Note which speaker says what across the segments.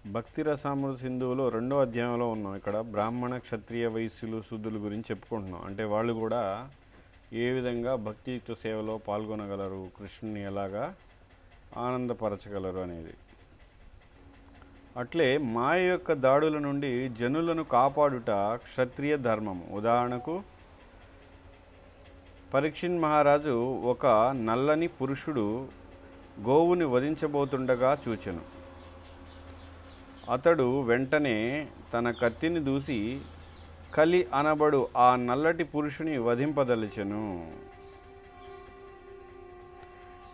Speaker 1: భక్తి రసామృత సింధువులో రెండో అధ్యాయంలో ఉన్నాం. ఇక్కడ బ్రాహ్మణ క్షత్రియ వైశ్యులు శూద్రుల గురించి చెప్పుకుంటున్నాం. అంటే వాళ్ళు కూడా ఏ విధంగా భక్తియుక్త సేవలో పాల్గొనగలరు, కృష్ణుని ఎలాగా ఆనందపరచగలరు అనేది. అట్లే మాయ యొక్క దాడుల నుండి జనులను కాపాడుట క్షత్రియ ధర్మము. ఉదాహరణకు పరీక్షిత్ మహారాజు ఒక నల్లని పురుషుడు గోవుని వధించబోతుండగా చూచెను. అతడు వెంటనే తన కత్తిని దూసి కలి అనబడు ఆ నల్లటి పురుషుని వధింపదలిచెను.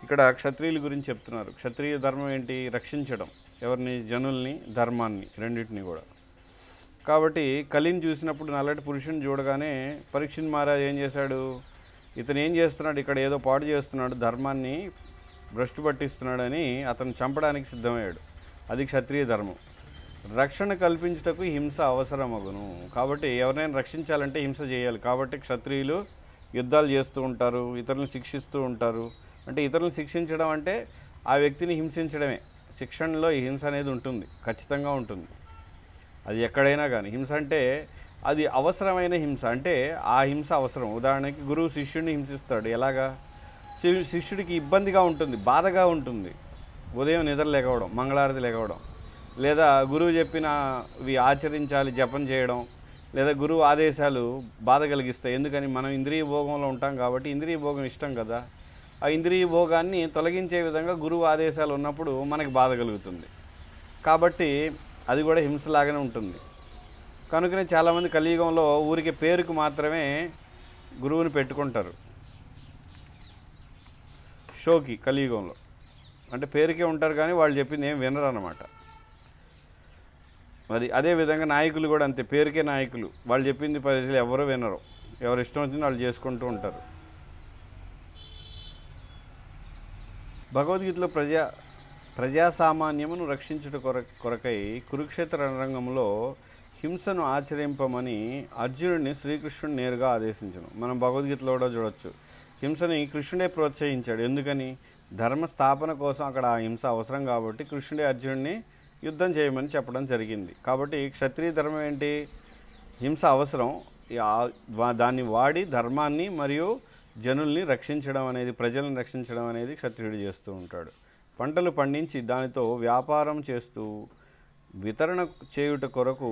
Speaker 1: ఇక్కడ క్షత్రియుల గురించి చెప్తున్నారు. క్షత్రియ ధర్మం ఏంటి? రక్షించడం. ఎవరిని? జనుల్ని, ధర్మాన్ని, రెండింటిని కూడా. కాబట్టి కలిని చూసినప్పుడు నల్లటి పురుషుని చూడగానే పరీక్షిత్ మహారాజ్ ఏం చేశాడు? ఇతను ఏం చేస్తున్నాడు? ఇక్కడ ఏదో పాడు చేస్తున్నాడు, ధర్మాన్ని భ్రష్టు పట్టిస్తున్నాడని అతను చంపడానికి సిద్ధమయ్యాడు. అది క్షత్రియ ధర్మం. రక్షణ కల్పించుటకు హింస అవసరమగును. కాబట్టి ఎవరినైనా రక్షించాలంటే హింస చేయాలి. కాబట్టి క్షత్రియులు యుద్ధాలు చేస్తూ ఉంటారు, ఇతరులను శిక్షిస్తూ ఉంటారు. అంటే ఇతరులను శిక్షించడం అంటే ఆ వ్యక్తిని హింసించడమే. శిక్షణలో ఈ హింస అనేది ఉంటుంది, ఖచ్చితంగా ఉంటుంది. అది ఎక్కడైనా కానీ హింస అంటే అది అవసరమైన హింస. అంటే ఆ హింస అవసరం. ఉదాహరణకి గురువు శిష్యుడిని హింసిస్తాడు. ఎలాగా? శిష్యుడికి ఇబ్బందిగా ఉంటుంది, బాధగా ఉంటుంది. ఉదయం నిద్ర లేకపోవడం, మంగళారతి లేకపోవడం, లేదా గురువు చెప్పినవి ఆచరించాలి, జపం చేయడం, లేదా గురువు ఆదేశాలు బాధ కలిగిస్తాయి. ఎందుకని? మనం ఇంద్రియ భోగంలో ఉంటాం కాబట్టి ఇంద్రియ భోగం ఇష్టం కదా. ఆ ఇంద్రియ భోగాన్ని తొలగించే విధంగా గురువు ఆదేశాలు ఉన్నప్పుడు మనకి బాధ కలుగుతుంది. కాబట్టి అది కూడా హింసలాగానే ఉంటుంది. కనుకనే చాలామంది కలియుగంలో ఊరికి పేరుకు మాత్రమే గురువుని పెట్టుకుంటారు. షోకి కలియుగంలో అంటే పేరుకే ఉంటారు, కానీ వాళ్ళు చెప్పింది ఏం వినరు అన్నమాట. అదేవిధంగా నాయకులు కూడా అంతే, పేరుకే నాయకులు. వాళ్ళు చెప్పింది ప్రజలు ఎవరో వినరు, ఎవరు ఇష్టం వచ్చింది వాళ్ళు చేసుకుంటూ ఉంటారు. భగవద్గీతలో ప్రజాసామాన్యమును రక్షించుట కొరకై కురుక్షేత్ర రణరంగంలో హింసను ఆచరింపమని అర్జునుడిని శ్రీకృష్ణుడు నేరుగా ఆదేశించను. మనం భగవద్గీతలో కూడా చూడవచ్చు. హింసని కృష్ణుడే ప్రోత్సహించాడు. ఎందుకని? ధర్మ స్థాపన కోసం అక్కడ ఆ హింస అవసరం కాబట్టి కృష్ణుడే అర్జునుడిని యుద్ధం చేయమని చెప్పడం జరిగింది. కాబట్టి క్షత్రియ ధర్మం ఏంటి? హింస అవసరం, దాన్ని వాడి ధర్మాన్ని మరియు జనుల్ని రక్షించడం అనేది, ప్రజలను రక్షించడం అనేది క్షత్రియుడు చేస్తూ ఉంటాడు. పంటలు పండించి దానితో వ్యాపారం చేస్తూ వితరణ చేయుట కొరకు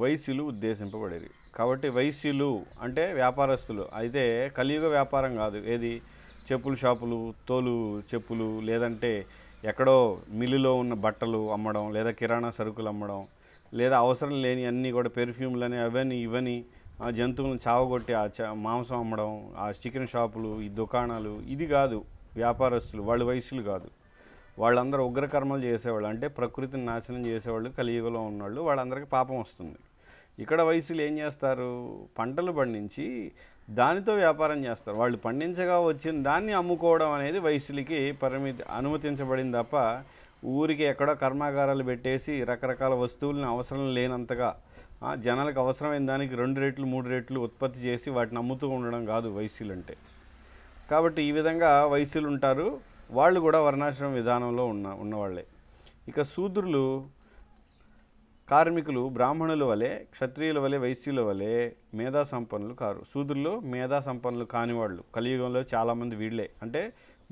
Speaker 1: వైశ్యులు ఉద్దేశింపబడేది. కాబట్టి వైశ్యులు అంటే వ్యాపారస్తులు. అయితే కలియుగ వ్యాపారం కాదు. ఏది? చెప్పుల షాపులు, తోలు చెప్పులు, లేదంటే ఎక్కడో మిల్లులో ఉన్న బట్టలు అమ్మడం, లేదా కిరాణా సరుకులు అమ్మడం, లేదా అవసరం లేని అన్నీ కూడా పెర్ఫ్యూమ్లని అవన్నీ ఇవన్నీ, ఆ జంతువులను చావగొట్టి మాంసం అమ్మడం, ఆ చికెన్ షాపులు, ఈ దుకాణాలు, ఇది కాదు వ్యాపారస్తులు. వాళ్ళు వైశ్యులు కాదు. వాళ్ళందరూ ఉగ్రకర్మలు చేసేవాళ్ళు, అంటే ప్రకృతిని నాశనం చేసేవాళ్ళు, కలియుగంలో ఉన్నవాళ్ళు. వాళ్ళందరికీ పాపం వస్తుంది. ఇక్కడ వైశ్యులు ఏం చేస్తారు? పంటలు పండించి దానితో వ్యాపారం చేస్తారు. వాళ్ళు పండించగా వచ్చిన దాన్ని అమ్ముకోవడం అనేది వైశ్యులకి అనుమతించబడింది తప్ప ఊరికి ఎక్కడో కర్మాగారాలు పెట్టేసి రకరకాల వస్తువులను అవసరం లేనంతగా జనాలకు అవసరమైన దానికి 2 రెట్లు 3 రెట్లు ఉత్పత్తి చేసి వాటిని అమ్ముతూ ఉండడం కాదు వైశ్యులు అంటే. కాబట్టి ఈ విధంగా వైశ్యులు ఉంటారు. వాళ్ళు కూడా వర్ణాశ్రమ విధానంలో ఉన్నవాళ్ళే. ఇక శూద్రులు, కార్మికులు బ్రాహ్మణుల వలె, క్షత్రియుల వలె, వైశ్యుల వలె మేధా సంపన్నులు కారు. శూద్రులు మేధా సంపన్నులు కానివాళ్ళు. కలియుగంలో చాలామంది వీళ్ళే. అంటే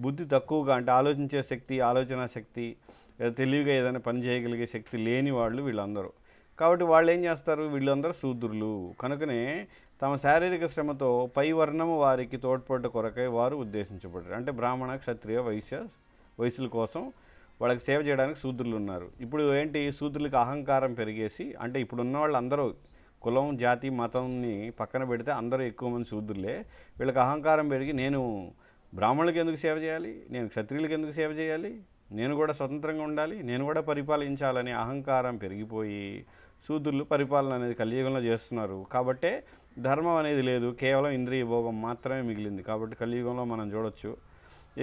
Speaker 1: బుద్ధి తక్కువగా, అంటే ఆలోచించే శక్తి, ఆలోచన శక్తి, తెలివిగా ఏదైనా పని చేయగలిగే శక్తి లేని వాళ్ళు వీళ్ళందరూ. కాబట్టి వాళ్ళు ఏం చేస్తారు? వీళ్ళందరూ శూద్రులు. కనుకనే తమ శారీరక శ్రమతో పై వర్ణము వారికి తోడ్పడ్డ కొరకై వారు ఉద్దేశించబడ్డారు. అంటే బ్రాహ్మణ, క్షత్రియ, వైశ్యుల కోసం వాళ్ళకి సేవ చేయడానికి శూద్రులు ఉన్నారు. ఇప్పుడు ఏంటి? శూద్రులకి అహంకారం పెరిగేసి, అంటే ఇప్పుడు ఉన్న వాళ్ళు అందరూ కులం, జాతి, మతంని పక్కన పెడితే అందరూ ఎక్కువ మంది శూద్రులే. వీళ్ళకి అహంకారం పెరిగి నేను బ్రాహ్మణులకు ఎందుకు సేవ చేయాలి, నేను క్షత్రియులకు ఎందుకు సేవ చేయాలి, నేను కూడా స్వతంత్రంగా ఉండాలి, నేను కూడా పరిపాలించాలని అహంకారం పెరిగిపోయి శూద్రులు పరిపాలన అనేది కలియుగంలో చేస్తున్నారు. కాబట్టే ధర్మం అనేది లేదు, కేవలం ఇంద్రియ భోగం మాత్రమే మిగిలింది. కాబట్టి కలియుగంలో మనం చూడొచ్చు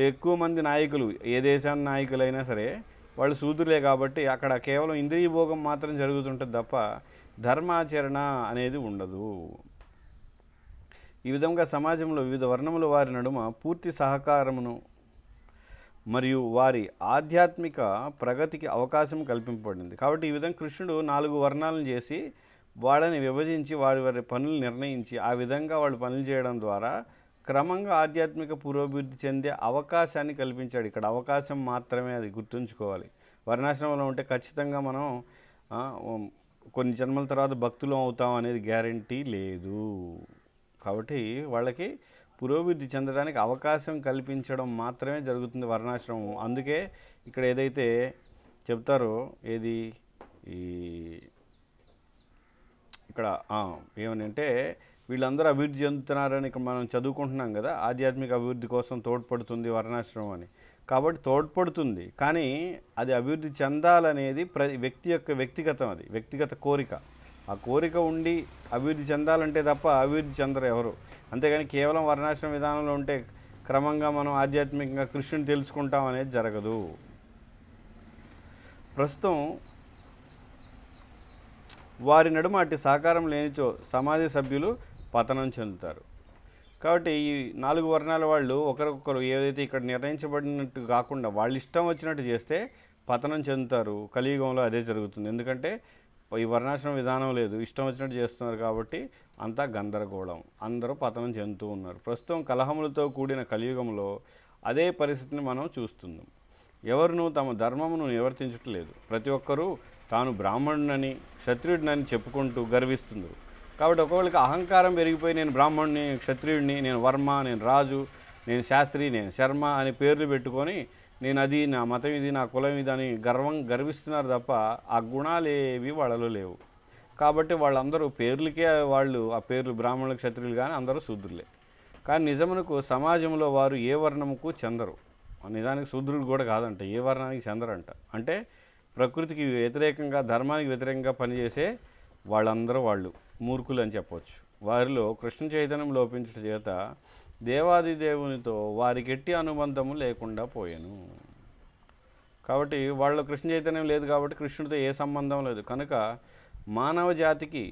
Speaker 1: ఎక్కువ మంది నాయకులు, ఏ దేశాన్ని నాయకులైనా సరే వాళ్ళు శూద్రులే. కాబట్టి అక్కడ కేవలం ఇంద్రియ భోగం మాత్రం జరుగుతుంటుంది తప్ప ధర్మాచరణ అనేది ఉండదు. ఈ విధంగా సమాజంలో వివిధ వర్ణముల వారి నడుమ పూర్తి సహకారమును మరియు వారి ఆధ్యాత్మిక ప్రగతికి అవకాశం కల్పింపబడింది. కాబట్టి ఈ విధంగా కృష్ణుడు 4 వర్ణాలను చేసి వాళ్ళని విభజించి వారి వారి పనులు నిర్ణయించి ఆ విధంగా వాళ్ళు పనులు చేయడం ద్వారా క్రమంగా ఆధ్యాత్మిక పురోభివృద్ధి చెందే అవకాశాన్ని కల్పించాడు. ఇక్కడ అవకాశం మాత్రమే, అది గుర్తుంచుకోవాలి. వర్ణాశ్రమంలో ఉంటే ఖచ్చితంగా మనం కొన్ని జన్మల తర్వాత భక్తులు అవుతాం అనేది గ్యారంటీ లేదు. కాబట్టి వాళ్ళకి పురోభివృద్ధి చెందడానికి అవకాశం కల్పించడం మాత్రమే జరుగుతుంది వర్ణాశ్రమం. అందుకే ఇక్కడ ఏదైతే చెప్తారో ఏది ఈ ఇక్కడ ఏమని అంటే వీళ్ళందరూ అభివృద్ధి చెందుతున్నారని ఇక్కడ మనం చదువుకుంటున్నాం కదా, ఆధ్యాత్మిక అభివృద్ధి కోసం తోడ్పడుతుంది వర్ణాశ్రమం అని. కాబట్టి తోడ్పడుతుంది, కానీ అది అభివృద్ధి చెందాలనేది వ్యక్తి యొక్క వ్యక్తిగతం, అది వ్యక్తిగత కోరిక. ఆ కోరిక ఉండి అభివృద్ధి చెందాలంటే తప్ప అభివృద్ధి చెందరు ఎవరు. అంతేగాని కేవలం వర్ణాశ్రమ విధానంలో ఉంటే క్రమంగా మనం ఆధ్యాత్మికంగా కృష్ణుని తెలుసుకుంటాం అనేది జరగదు. ప్రస్తుతం వారి నడుమ అట్టి సహకారం లేనిచో సమాజ సభ్యులు పతనం చెందుతారు. కాబట్టి ఈ 4 వర్ణాల వాళ్ళు ఒకరికొకరు ఏదైతే ఇక్కడ నిర్ణయించబడినట్టు కాకుండా వాళ్ళు ఇష్టం వచ్చినట్టు చేస్తే పతనం చెందుతారు. కలియుగంలో అదే జరుగుతుంది. ఎందుకంటే ఈ వర్ణాశ్రమ విధానం లేదు, ఇష్టం వచ్చినట్టు చేస్తున్నారు. కాబట్టి అంతా గందరగోళం, అందరూ పతనం చెందుతూ ఉన్నారు. ప్రస్తుతం కలహములతో కూడిన కలియుగంలో అదే పరిస్థితిని మనం చూస్తున్నాం. ఎవరునూ తమ ధర్మమును నివర్తించట్లేదు. ప్రతి ఒక్కరూ తాను బ్రాహ్మణునని క్షత్రియుడినని చెప్పుకుంటూ గర్విస్తున్నారు. కాబట్టి ఒకవేళకి అహంకారం పెరిగిపోయి నేను బ్రాహ్మణుని, క్షత్రియుడిని, నేను వర్మ, నేను రాజు, నేను శాస్త్రి, నేను శర్మ అని పేర్లు పెట్టుకొని నేను అది, నా మతం ఇది, నా కులం ఇది అని గర్విస్తున్నారు తప్ప ఆ గుణాలేవి వాళ్ళలో లేవు. కాబట్టి వాళ్ళందరూ పేర్లకే వాళ్ళు ఆ పేర్లు బ్రాహ్మణులు, క్షత్రియులు కానీ అందరూ శూద్రులే. కానీ నిజమునకు సమాజంలో వారు ఏ వర్ణముకు చెందరు. నిజానికి శూద్రుడు కూడా కాదంట, ఏ వర్ణానికి చెందరంట. అంటే ప్రకృతికి వ్యతిరేకంగా, ధర్మానికి వ్యతిరేకంగా పనిచేసే వాళ్ళందరూ వాళ్ళు మూర్ఖులు అని చెప్పవచ్చు. వారిలో కృష్ణ చైతన్యం లోపించడం చేత దేవాది దేవునితో వారికి ఎట్టి అనుబంధము లేకుండా పోయాను. కాబట్టి వాళ్ళలో కృష్ణ చైతన్యం లేదు కాబట్టి కృష్ణుడితో ఏ సంబంధం లేదు. కనుక మానవ జాతికి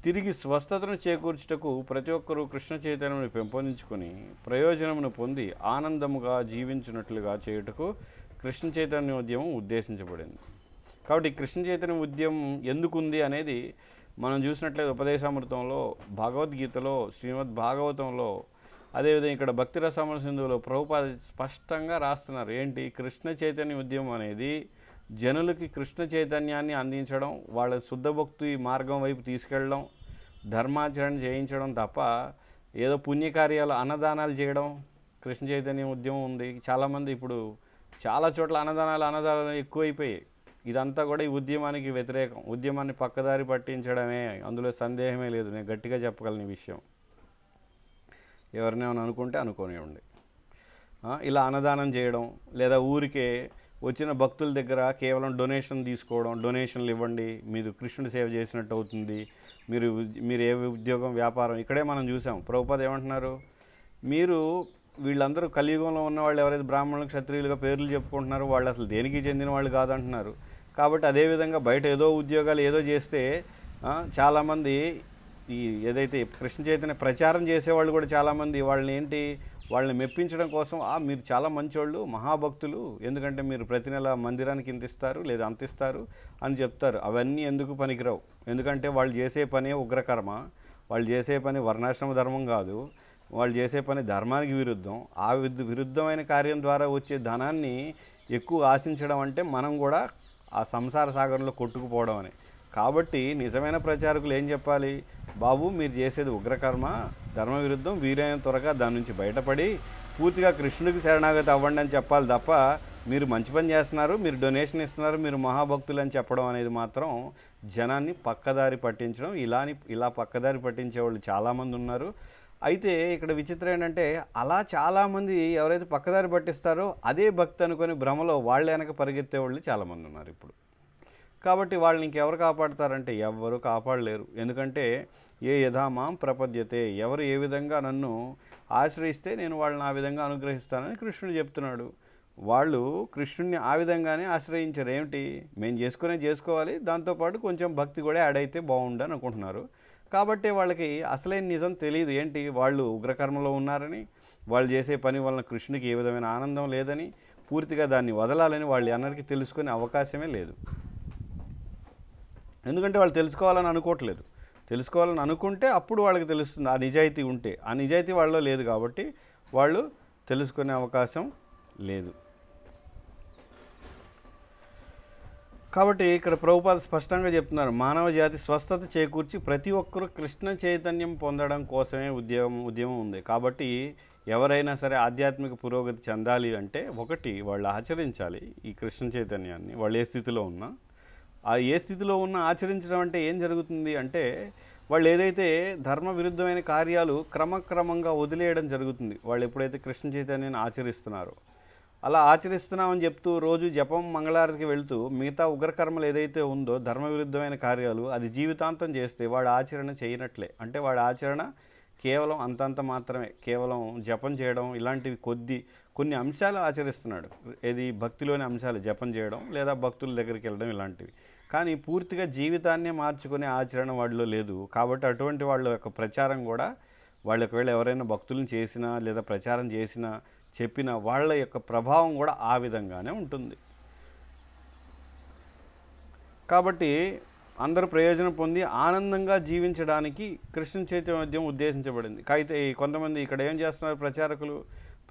Speaker 1: తిరిగి స్వస్థతను చేకూర్చుటకు ప్రతి ఒక్కరూ కృష్ణ చైతన్యమును పెంపొందించుకొని ప్రయోజనమును పొంది ఆనందముగా జీవించినట్లుగా చేయుటకు కృష్ణ చైతన్య ఉద్యమం ఉద్దేశించబడింది. కాబట్టి కృష్ణ చైతన్య ఉద్యమం ఎందుకుంది అనేది మనం చూసినట్లయితే ఉపదేశామృతంలో, భగవద్గీతలో, శ్రీమద్ భాగవతంలో, అదేవిధంగా ఇక్కడ భక్తి రసామృత సింధువులో ప్రభుపాద స్పష్టంగా రాస్తున్నారు. ఏంటి, కృష్ణ చైతన్య ఉద్యమం అనేది జనులకి కృష్ణ చైతన్యాన్ని అందించడం, వాళ్ళ శుద్ధ భక్తి మార్గం వైపు తీసుకెళ్ళడం, ధర్మాచరణ చేయించడం తప్ప ఏదో పుణ్యకార్యాలు, అన్నదానాలు చేయడం కృష్ణ చైతన్య ఉద్యమం ఉంది. చాలామంది ఇప్పుడు చాలా చోట్ల అన్నదానాలు ఎక్కువైపోయాయి. ఇదంతా కూడా ఈ ఉద్యమానికి వ్యతిరేకం. ఉద్యమాన్ని పక్కదారి పట్టించడమే, అందులో సందేహమే లేదు. నేను గట్టిగా చెప్పగలను ఈ విషయం. ఎవరినేమైనా అనుకుంటే అనుకోనివ్వండి. ఇలా అన్నదానం చేయడం, లేదా ఊరికే వచ్చిన భక్తుల దగ్గర కేవలం డొనేషన్ తీసుకోవడం, డొనేషన్లు ఇవ్వండి, మీరు కృష్ణుడి సేవ చేసినట్టు అవుతుంది, మీరు ఏ ఉద్యోగం, వ్యాపారం, ఇక్కడే మనం చూసాం. ప్రభుపాద ఏమంటున్నారు, మీరు వీళ్ళందరూ కలియుగంలో ఉన్న వాళ్ళు ఎవరైతే బ్రాహ్మణులు, క్షత్రియులుగా పేర్లు చెప్పుకుంటున్నారో వాళ్ళు అసలు దేనికి చెందిన వాళ్ళు కాదంటున్నారు. కాబట్టి అదేవిధంగా బయట ఏదో ఉద్యోగాలు ఏదో చేస్తే చాలామంది ఈ ఏదైతే కృష్ణ చైతన్య ప్రచారం చేసేవాళ్ళు కూడా చాలామంది వాళ్ళని మెప్పించడం కోసం మీరు చాలా మంచోళ్ళు, మహాభక్తులు, ఎందుకంటే మీరు ప్రతి నెల మందిరానికి ఇంత ఇస్తారు లేదా అంత ఇస్తారు అని చెప్తారు. అవన్నీ ఎందుకు పనికిరావు. ఎందుకంటే వాళ్ళు చేసే పనే ఉగ్రకర్మ, వాళ్ళు చేసే పని వర్ణాశ్రమ ధర్మం కాదు, వాళ్ళు చేసే పని ధర్మానికి విరుద్ధం. ఆ విరుద్ధమైన కార్యం ద్వారా వచ్చే ధనాన్ని ఎక్కువ ఆశించడం అంటే మనం కూడా ఆ సంసార సాగరంలో కొట్టుకుపోవడం అని. కాబట్టి నిజమైన ప్రచారకులు ఏం చెప్పాలి, బాబు మీరు చేసేది ఉగ్రకర్మ, ధర్మ విరుద్ధం, వీలైన త్వరగా దాని నుంచి బయటపడి పూర్తిగా కృష్ణుడికి శరణాగతి అవ్వండి అని చెప్పాలి తప్ప మీరు మంచి పని చేస్తున్నారు, మీరు డొనేషన్ ఇస్తున్నారు, మీరు మహాభక్తులు అని చెప్పడం అనేది మాత్రం జనాన్ని పక్కదారి పట్టించడం. ఇలా పక్కదారి పట్టించే వాళ్ళు చాలామంది ఉన్నారు. అయితే ఇక్కడ విచిత్రం ఏంటంటే అలా చాలామంది ఎవరైతే పక్కదారి పట్టిస్తారో అదే భక్తి అనుకొని భ్రమలో వాళ్ళ వెనక పరిగెత్తే వాళ్ళు చాలామంది ఉన్నారు ఇప్పుడు. కాబట్టి వాళ్ళని ఇంకెవరు కాపాడతారంటే ఎవరు కాపాడలేరు. ఎందుకంటే ఏ యథామాం ప్రపద్యతే, ఎవరు ఏ విధంగా నన్ను ఆశ్రయిస్తే నేను వాళ్ళని ఆ విధంగా అనుగ్రహిస్తానని కృష్ణుడు చెప్తున్నాడు. వాళ్ళు కృష్ణుడిని ఆ విధంగానే ఆశ్రయించారు. ఏమిటి, మేము చేసుకోవాలి, దాంతోపాటు కొంచెం భక్తి కూడా యాడ్ అయితే బాగుండని అనుకుంటున్నారు. కాబట్టి వాళ్ళకి అసలైన నిజం తెలియదు. ఏంటి, వాళ్ళు ఉగ్రకర్మలో ఉన్నారని, వాళ్ళు చేసే పని వలన కృష్ణుడికి ఏ విధమైన ఆనందం లేదని, పూర్తిగా దాన్ని వదలాలని వాళ్ళు అందరికీ తెలుసుకునే అవకాశమే లేదు. ఎందుకంటే వాళ్ళు తెలుసుకోవాలని అనుకోవట్లేదు. తెలుసుకోవాలని అనుకుంటే అప్పుడు వాళ్ళకి తెలుస్తుంది, ఆ నిజాయితీ ఉంటే. ఆ నిజాయితీ వాళ్ళలో లేదు కాబట్టి వాళ్ళు తెలుసుకునే అవకాశం లేదు. కాబట్టి ఇక్కడ ప్రభుపాద స్పష్టంగా చెప్తున్నారు, మానవ జాతి స్వస్థత చేకూర్చి ప్రతి ఒక్కరూ కృష్ణ చైతన్యం పొందడం కోసమే ఉద్యమం ఉంది. కాబట్టి ఎవరైనా సరే ఆధ్యాత్మిక పురోగతి చెందాలి అంటే ఒకటి వాళ్ళు ఆచరించాలి ఈ కృష్ణ చైతన్యాన్ని. వాళ్ళు ఏ స్థితిలో ఉన్నా, ఏ స్థితిలో ఉన్నా ఆచరించడం అంటే ఏం జరుగుతుంది అంటే, వాళ్ళు ఏదైతే ధర్మ విరుద్ధమైన కార్యాలు క్రమక్రమంగా వదిలేయడం జరుగుతుంది. వాళ్ళు ఎప్పుడైతే కృష్ణ చైతన్యాన్ని ఆచరిస్తున్నారో, అలా ఆచరిస్తున్నామని చెప్తూ రోజు జపం మంగళారతికి వెళ్తూ మిగతా ఉగ్రకర్మలు ఏదైతే ఉందో ధర్మ విరుద్ధమైన కార్యాలు అది జీవితాంతం చేస్తే వాడు ఆచరణ చేయనట్లే. అంటే వాడి ఆచరణ కేవలం అంతంత మాత్రమే, కేవలం జపం చేయడం ఇలాంటివి కొన్ని అంశాలు ఆచరిస్తున్నాడు. ఏది భక్తిలోని అంశాలు, జపం చేయడం లేదా భక్తుల దగ్గరికి వెళ్ళడం ఇలాంటివి. కానీ పూర్తిగా జీవితాన్నే మార్చుకునే ఆచరణ వాడిలో లేదు. కాబట్టి అటువంటి వాళ్ళ యొక్క ప్రచారం కూడా, వాళ్ళు ఒకవేళ ఎవరైనా భక్తులను చేసినా లేదా ప్రచారం చేసినా చెప్పిన వాళ్ళ యొక్క ప్రభావం కూడా ఆ విధంగానే ఉంటుంది. కాబట్టి అందరూ ప్రయోజనం పొంది ఆనందంగా జీవించడానికి కృష్ణ చైతన్యం ఉద్దేశించబడింది. అయితే కొంతమంది ఇక్కడ ఏం చేస్తున్నారు,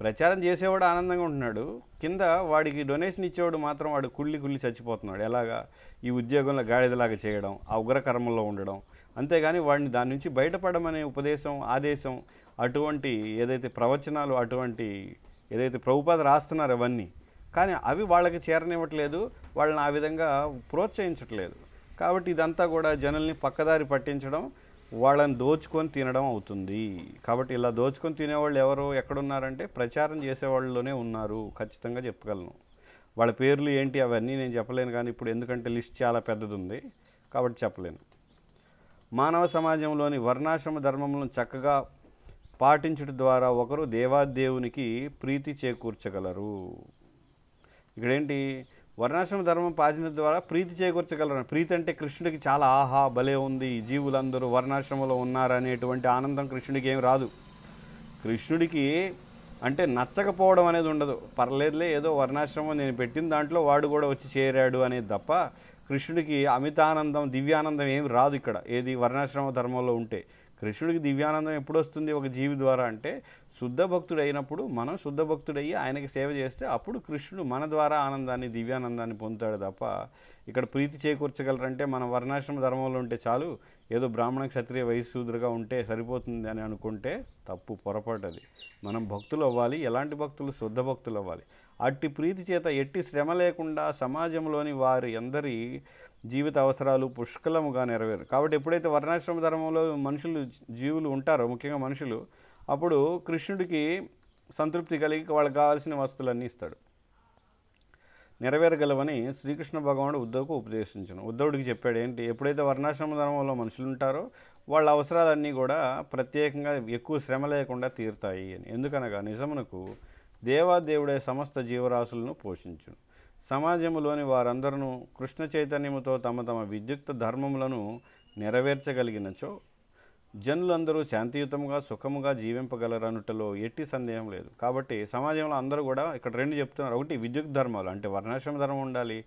Speaker 1: ప్రచారం చేసేవాడు ఆనందంగా ఉంటున్నాడు, కింద వాడికి డొనేషన్ ఇచ్చేవాడు మాత్రం వాడు కుళ్ళి చచ్చిపోతున్నాడు. ఎలాగా? ఈ ఉద్యోగంలో గాడిదలాగా చేయడం, ఆ ఉగ్రకర్మల్లో ఉండడం. అంతేగాని వాడిని దాని నుంచి బయటపడమనే ఉపదేశం, ఆదేశం, అటువంటి ఏదైతే ప్రవచనాలు, అటువంటి ఏదైతే ప్రభుపాద రాస్తున్నారు అవన్నీ, కానీ అవి వాళ్ళకి చేరనివ్వట్లేదు, వాళ్ళని ఆ విధంగా ప్రోత్సహించట్లేదు. కాబట్టి ఇదంతా కూడా జనుల్ని పక్కదారి పట్టించడం, వాళ్ళని దోచుకొని తినడం అవుతుంది. కాబట్టి ఇలా దోచుకొని తినేవాళ్ళు ఎవరు ఎక్కడున్నారంటే ప్రచారం చేసేవాళ్ళలోనే ఉన్నారు, ఖచ్చితంగా చెప్పగలను. వాళ్ళ పేర్లు ఏంటి అవన్నీ నేను చెప్పలేను, కానీ ఇప్పుడు ఎందుకంటే లిస్ట్ చాలా పెద్దది ఉంది కాబట్టి చెప్పలేను. మానవ సమాజంలోని వర్ణాశ్రమ ధర్మములను చక్కగా పాటించడం ద్వారా ఒకరు దేవాదేవునికి ప్రీతి చేకూర్చగలరు. ఇక్కడేంటి, వర్ణాశ్రమ ధర్మం పాటించడం ద్వారా ప్రీతి చేకూర్చగలరు. ప్రీతి అంటే కృష్ణుడికి చాలా ఆహా భలే ఉంది, జీవులందరూ వర్ణాశ్రమంలో ఉన్నారనేటువంటి ఆనందం కృష్ణుడికి ఏం రాదు. కృష్ణుడికి అంటే నచ్చకపోవడం అనేది ఉండదు. పర్లేదులే, ఏదో వర్ణాశ్రమం నేను పెట్టిన దాంట్లో వాడు కూడా వచ్చి చేరాడు అనేది తప్ప కృష్ణుడికి అమితానందం, దివ్యానందం ఏమి రాదు ఇక్కడ. ఏది వర్ణాశ్రమ ధర్మంలో ఉంటే కృష్ణుడికి దివ్యానందం ఎప్పుడు వస్తుంది ఒక జీవి ద్వారా అంటే, శుద్ధ భక్తుడు అయినప్పుడు, మనం శుద్ధ భక్తుడయ్యి ఆయనకి సేవ చేస్తే అప్పుడు కృష్ణుడు మన ద్వారా ఆనందాన్ని, దివ్యానందాన్ని పొందుతాడు తప్ప ఇక్కడ ప్రీతి చేకూర్చగలరంటే మనం వర్ణాశ్రమ ధర్మంలో ఉంటే చాలు, ఏదో బ్రాహ్మణ క్షత్రియ వైశ్యూద్రుగా ఉంటే సరిపోతుంది అని అనుకుంటే తప్పు, పొరపాటు అది. మనం భక్తులు అవ్వాలి. ఎలాంటి భక్తులు? శుద్ధ భక్తులు అవ్వాలి. అట్టి ప్రీతి చేత ఎట్టి శ్రమ లేకుండా సమాజంలోని వారి అందరి జీవిత అవసరాలు పుష్కలముగా నెరవేరు. కాబట్టి ఎప్పుడైతే వర్ణాశ్రమ ధర్మంలో జీవులు ఉంటారో, ముఖ్యంగా మనుషులు, అప్పుడు కృష్ణుడికి సంతృప్తి కలిగి వాళ్ళకి కావాల్సిన వస్తువులన్నీ ఇస్తాడు, నెరవేరగలవని శ్రీకృష్ణ భగవానుడు ఉద్ధవ్కు ఉపదేశించను. ఉద్ధవుడికి చెప్పాడు ఏంటి, ఎప్పుడైతే వర్ణాశ్రమ ధర్మంలో మనుషులు ఉంటారో వాళ్ళ అవసరాలన్నీ కూడా ప్రత్యేకంగా ఎక్కువ శ్రమ లేకుండా తీరుతాయి అని. ఎందుకనగా నిజమునకు దేవాదేవుడే సమస్త జీవరాశులను పోషించును. సమాజంలోని వారందరూ కృష్ణ చైతన్యముతో తమ తమ విద్యుక్త ధర్మములను నెరవేర్చగలిగినచో జనులందరూ శాంతియుతంగా సుఖముగా జీవింపగలరనుటలో ఎట్టి సందేహం లేదు. కాబట్టి సమాజంలో అందరూ కూడా ఇక్కడ రెండు చెప్తున్నారు. ఒకటి విద్యుక్త ధర్మాలు అంటే వర్ణాశ్రమ ధర్మం ఉండాలి,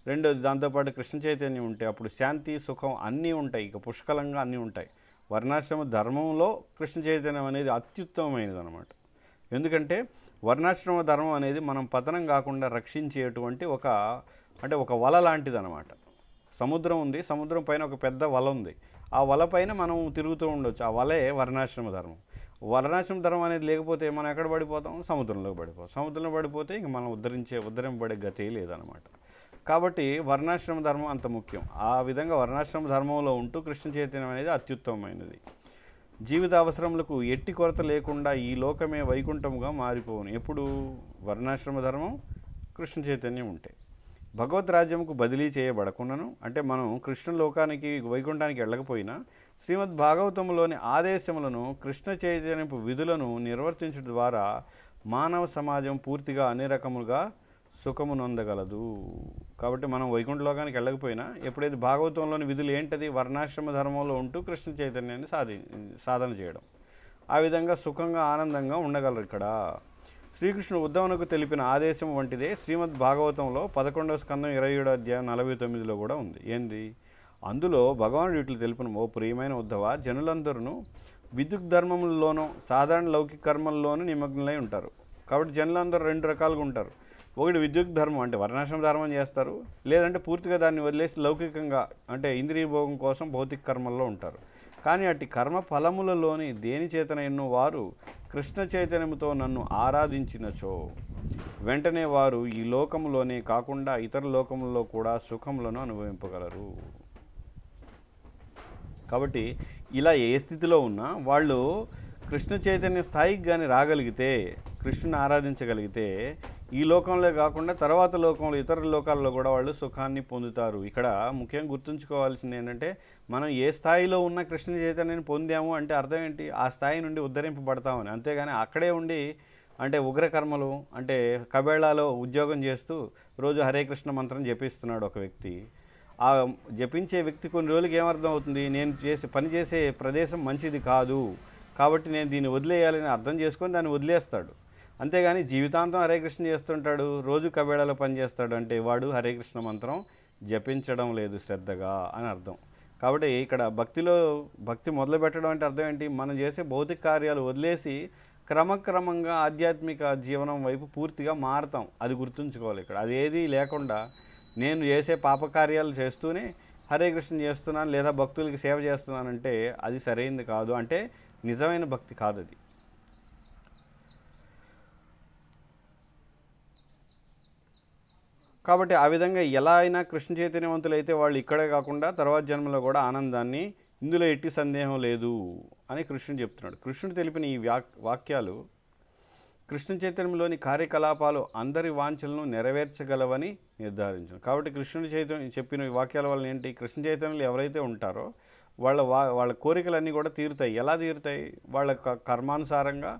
Speaker 1: రెండోది దాంతోపాటు కృష్ణ చైతన్యం ఉంటే అప్పుడు శాంతి సుఖం అన్నీ ఉంటాయి, ఇక పుష్కలంగా అన్నీ ఉంటాయి. వర్ణాశ్రమ ధర్మంలో కృష్ణ చైతన్యం అనేది అత్యుత్తమమైనది అనమాట. ఎందుకంటే వర్ణాశ్రమ ధర్మం అనేది మనం పతనం కాకుండా రక్షించేటువంటి ఒక వల లాంటిది అనమాట. సముద్రం ఉంది, సముద్రం పైన ఒక పెద్ద వల ఉంది, ఆ వల పైన మనం తిరుగుతూ ఉండొచ్చు. ఆ వలే వర్ణాశ్రమ ధర్మం. వర్ణాశ్రమ ధర్మం అనేది లేకపోతే మనం ఎక్కడ పడిపోతాం? సముద్రంలో పడిపోతాం. సముద్రంలో పడిపోతే ఇంక మనం ఉద్ధరింపబడే గతి లేదనమాట. కాబట్టి వర్ణాశ్రమ ధర్మం అంత ముఖ్యం. ఆ విధంగా వర్ణాశ్రమ ధర్మంలో ఉంటూ కృష్ణ చైతన్యం అనేది అత్యుత్తమమైనది. జీవిత అవసరములకు ఎట్టి కొరత లేకుండా ఈ లోకమే వైకుంఠముగా మారిపోవును. ఎప్పుడు? వర్ణాశ్రమ ధర్మం, కృష్ణ చైతన్యం ఉంటే. భగవద్ రాజ్యముకు బదిలీ చేయబడకుండాను, అంటే మనం కృష్ణ లోకానికి వైకుంఠానికి వెళ్ళకపోయినా శ్రీమద్ భాగవతములోని ఆదేశములను, కృష్ణ చైతన్యపు విధులను నిర్వర్తించడం ద్వారా మానవ సమాజం పూర్తిగా అన్ని రకములుగా సుఖము నొందగలదు. కాబట్టి మనం వైకుంఠ లోకానికి వెళ్ళకపోయినా ఎప్పుడైతే భాగవతంలోని విధులు ఏంటది? వర్ణాశ్రమ ధర్మంలో ఉంటూ కృష్ణ చైతన్యాన్ని సాధన చేయడం. ఆ విధంగా సుఖంగా ఆనందంగా ఉండగలరు. ఇక్కడ శ్రీకృష్ణుడు ఉద్ధవునకు తెలిపిన ఆదేశం వంటిదే శ్రీమద్ భాగవతంలో 11వ స్కందం 27వ అధ్యాయం 49లో కూడా ఉంది. ఏంది అందులో భగవానుడు ఇట్లు తెలిపిన, ఓ ప్రియమైన ఉద్ధవ, జనులందరూ విద్యుత్ ధర్మముల్లోనూ సాధారణ లౌకిక కర్మల్లోనూ నిమగ్నలై ఉంటారు. కాబట్టి జనులందరూ రెండు రకాలుగా ఉంటారు. ఒకటి విద్యుత్ ధర్మం అంటే వర్ణాశ్రమ ధర్మం చేస్తారు, లేదంటే పూర్తిగా దాన్ని వదిలేసి లౌకికంగా అంటే ఇంద్రియ భోగం కోసం భౌతిక కర్మల్లో ఉంటారు. కానీ అట్టి కర్మ ఫలములలోని దేని చేతన ఎన్నో వారు కృష్ణ చైతన్యముతో నన్ను ఆరాధించినచో వెంటనే వారు ఈ లోకములోనే కాకుండా ఇతర లోకములలో కూడా సుఖములను అనుభవింపగలరు. కాబట్టి ఇలా ఏ స్థితిలో ఉన్నా వాళ్ళు కృష్ణ చైతన్య స్థాయికి కానీ రాగలిగితే, కృష్ణుని ఆరాధించగలిగితే ఈ లోకంలో కాకుండా తర్వాత లోకంలో ఇతర లోకాల్లో కూడా వాళ్ళు సుఖాన్ని పొందుతారు. ఇక్కడ ముఖ్యంగా గుర్తుంచుకోవాల్సింది ఏంటంటే, మనం ఏ స్థాయిలో ఉన్న కృష్ణ చైతన్యాన్ని పొందాము అంటే అర్థం ఏంటి, ఆ స్థాయి నుండి ఉద్ధరింపబడతామని. అంతేగాని అక్కడే ఉండి అంటే ఉగ్రకర్మలు అంటే కబేళాలో ఉద్యోగం చేస్తూ రోజు హరే కృష్ణ మంత్రం జపిస్తున్నాడు ఒక వ్యక్తి. ఆ జపించే వ్యక్తి కొన్ని రోజులకి ఏమర్థం అవుతుంది, నేను పనిచేసే ప్రదేశం మంచిది కాదు కాబట్టి నేను దీన్ని వదిలేయాలని అర్థం చేసుకొని దాన్ని వదిలేస్తాడు. అంతేగాని జీవితాంతం హరే కృష్ణ చేస్తుంటాడు, రోజు కబేళాలో పనిచేస్తాడు అంటే వాడు హరే కృష్ణ మంత్రం జపించడం లేదు శ్రద్ధగా అని అర్థం. కాబట్టి ఇక్కడ భక్తి మొదలు పెట్టడం అంటే అర్థం ఏంటి, మనం చేసే భౌతిక కార్యాలు వదిలేసి క్రమక్రమంగా ఆధ్యాత్మిక జీవనం వైపు పూర్తిగా మారుతాం. అది గుర్తుంచుకోవాలి. ఇక్కడ అది ఏది లేకుండా నేను చేసే పాపకార్యాలు చేస్తూనే హరే కృష్ణ చేస్తున్నాను లేదా భక్తులకి సేవ చేస్తున్నానంటే అది సరైనది కాదు, అంటే నిజమైన భక్తి కాదు అది. కాబట్టి ఆ విధంగా ఎలా అయినా కృష్ణ చైతన్యవంతులైతే వాళ్ళు ఇక్కడే కాకుండా తర్వాత జన్మలో కూడా ఆనందాన్ని, ఇందులో ఎట్టి సందేహం లేదు అని కృష్ణుడు చెప్తున్నాడు. కృష్ణుడు తెలిపిన ఈ వాక్యాలు కృష్ణ చైతన్యంలోని కార్యకలాపాలు అందరి వాంఛలను నెరవేర్చగలవని నిర్ధారించారు. కాబట్టి కృష్ణుడి చెప్పిన వాక్యాల వల్ల ఏంటి, కృష్ణ చైతన్యంలో ఎవరైతే ఉంటారో వాళ్ళ కోరికలన్నీ కూడా తీరుతాయి. ఎలా తీరుతాయి, వాళ్ళ కర్మానుసారంగా,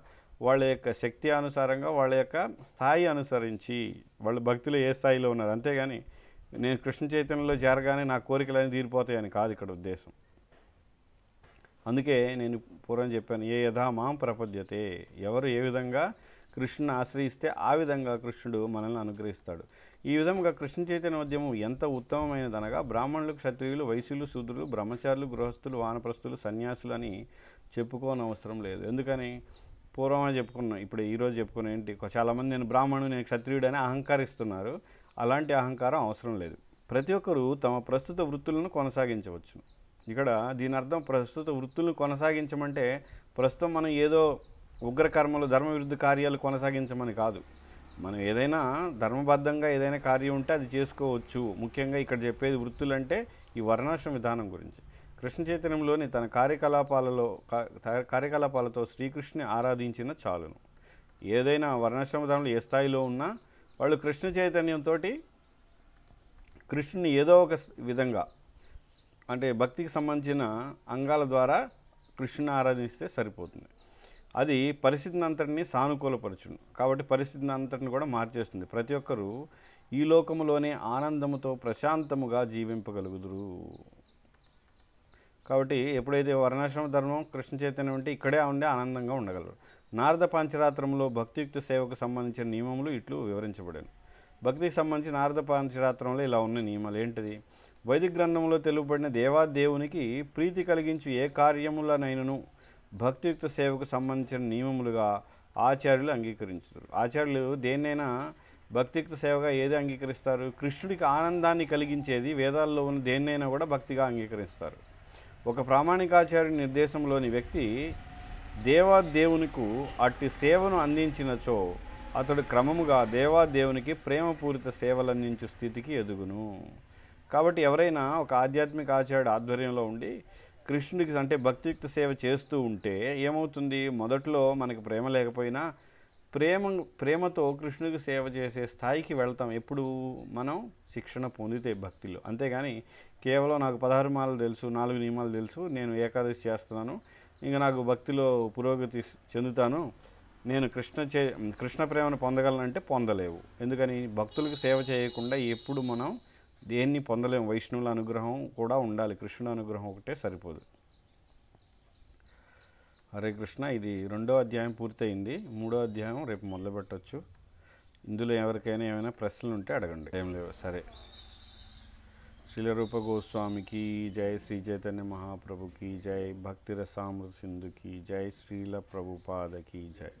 Speaker 1: వాళ్ళ యొక్క శక్తి అనుసారంగా, వాళ్ళ యొక్క స్థాయి అనుసరించి వాళ్ళ భక్తిలో ఏ స్థాయిలో ఉన్నారు. అంతేగాని నేను కృష్ణ చైతన్యంలో చేరగానే నా కోరికలన్నీ తీరిపోతాయని కాదు ఇక్కడ ఉద్దేశం. అందుకే నేను పూర్వం చెప్పాను, ఏ యథా మాం ప్రపద్యతే, ఎవరు ఏ విధంగా కృష్ణుని ఆశ్రయిస్తే ఆ విధంగా కృష్ణుడు మనల్ని అనుగ్రహిస్తాడు. ఈ విధంగా కృష్ణ చైతన్యోద్యమం ఎంత ఉత్తమమైనదనగా బ్రాహ్మణులు, క్షత్రియులు, వైశ్యులు, శూద్రులు, బ్రహ్మచారులు, గృహస్థులు, వానప్రస్థులు, సన్యాసులు అని చెప్పుకోనవసరం లేదు. ఎందుకని పూర్వమే చెప్పుకున్నాం, ఇప్పుడు ఈరోజు చెప్పుకున్న ఏంటి, చాలామంది నేను బ్రాహ్మణుడు, నేను క్షత్రియుడు అని అహంకరిస్తున్నారు. అలాంటి అహంకారం అవసరం లేదు. ప్రతి ఒక్కరూ తమ ప్రస్తుత వృత్తులను కొనసాగించవచ్చు. ఇక్కడ దీని అర్థం ప్రస్తుత వృత్తులను కొనసాగించమంటే ప్రస్తుతం మనం ఏదో ఉగ్రకర్మలు, ధర్మ విరుద్ధ కార్యాలు కొనసాగించమని కాదు. మనం ఏదైనా ధర్మబద్ధంగా ఏదైనా కార్యం ఉంటే అది చేసుకోవచ్చు. ముఖ్యంగా ఇక్కడ చెప్పేది వృత్తులు అంటే ఈ వర్ణాశ్రమ విధానం గురించి. కృష్ణ చైతన్యంలోని తన కార్యకలాపాలతో శ్రీకృష్ణుని ఆరాధించిన చాలును. ఏదైనా వర్ణాశ్రమ విధానంలో ఏ స్థాయిలో ఉన్నా వాళ్ళు కృష్ణ చైతన్యంతో కృష్ణుని ఏదో ఒక విధంగా అంటే భక్తికి సంబంధించిన అంగాల ద్వారా కృష్ణుని ఆరాధిస్తే సరిపోతుంది. అది పరిస్థితిని అంతటిని సానుకూలపరచును. కాబట్టి పరిస్థితిని అంతటిని కూడా మార్చేస్తుంది. ప్రతి ఒక్కరూ ఈ లోకములోనే ఆనందముతో ప్రశాంతముగా జీవింపగలుగుదురు. కాబట్టి ఎప్పుడైతే వర్ణాశ్రమ ధర్మం, కృష్ణ చైతన్యం ఉంటే ఇక్కడే ఉండే ఆనందంగా ఉండగలరు. నారద పంచరాత్రంలో భక్తియుక్త సేవకు సంబంధించిన నియమములు ఇట్లు వివరించబడాను. భక్తికి సంబంధించి నారద పంచరాత్రంలో ఇలా ఉన్న నియమాలు ఏంటిది, వైదిక గ్రంథంలో తెలుపబడిన దేవాదేవునికి ప్రీతి కలిగించు ఏ కార్యములనైనను భక్తియుక్త సేవకు సంబంధించిన నియమములుగా ఆచార్యులు అంగీకరించారు. ఆచార్యులు దేన్నైనా భక్తియుక్త సేవగా ఏది అంగీకరిస్తారు, కృష్ణుడికి ఆనందాన్ని కలిగించేది వేదాల్లో ఉన్న దేన్నైనా కూడా భక్తిగా అంగీకరిస్తారు. ఒక ప్రామాణికాచార్యుని నిర్దేశంలోని వ్యక్తి దేవాదేవునికి అట్టి సేవను అందించినచో అతడు క్రమముగా దేవాదేవునికి ప్రేమపూరిత సేవలు అందించే స్థితికి ఎదుగును. కాబట్టి ఎవరైనా ఒక ఆధ్యాత్మిక ఆచార్యుడు ఆధ్వర్యంలో ఉండి కృష్ణుడికి అంటే భక్తియుక్త సేవ చేస్తూ ఉంటే ఏమవుతుంది, మొదట్లో మనకు ప్రేమ లేకపోయినా ప్రేమతో కృష్ణుడికి సేవ చేసే స్థాయికి వెళ్తాం ఎప్పుడు మనం శిక్షణ పొందితే భక్తిలో. అంతేగాని కేవలం నాకు 16 మాలలు తెలుసు, 4 నియమాలు తెలుసు, నేను ఏకాదశి చేస్తున్నాను, ఇంకా నాకు భక్తిలో పురోగతి చెందుతాను, నేను కృష్ణ ప్రేమను పొందగలనంటే పొందలేవు. ఎందుకని భక్తులకు సేవ చేయకుండా ఎప్పుడు మనం దేన్ని పొందలేము. వైష్ణవుల అనుగ్రహం కూడా ఉండాలి, కృష్ణుడు అనుగ్రహం ఒకటే సరిపోదు. హరే కృష్ణ. ఇది 2వ అధ్యాయం పూర్తయింది. 3వ అధ్యాయం రేపు మొదలు పెట్టచ్చు. ఇందులో ఎవరికైనా ఏమైనా ప్రశ్నలు ఉంటే అడగండి. ఏం లేవు. సరే. శ్రీల రూప గోస్వామికి జై, శ్రీ చైతన్య మహాప్రభుకి జై, భక్తి రసామృత సింధుకి జై, శ్రీల ప్రభుపాదకి జై.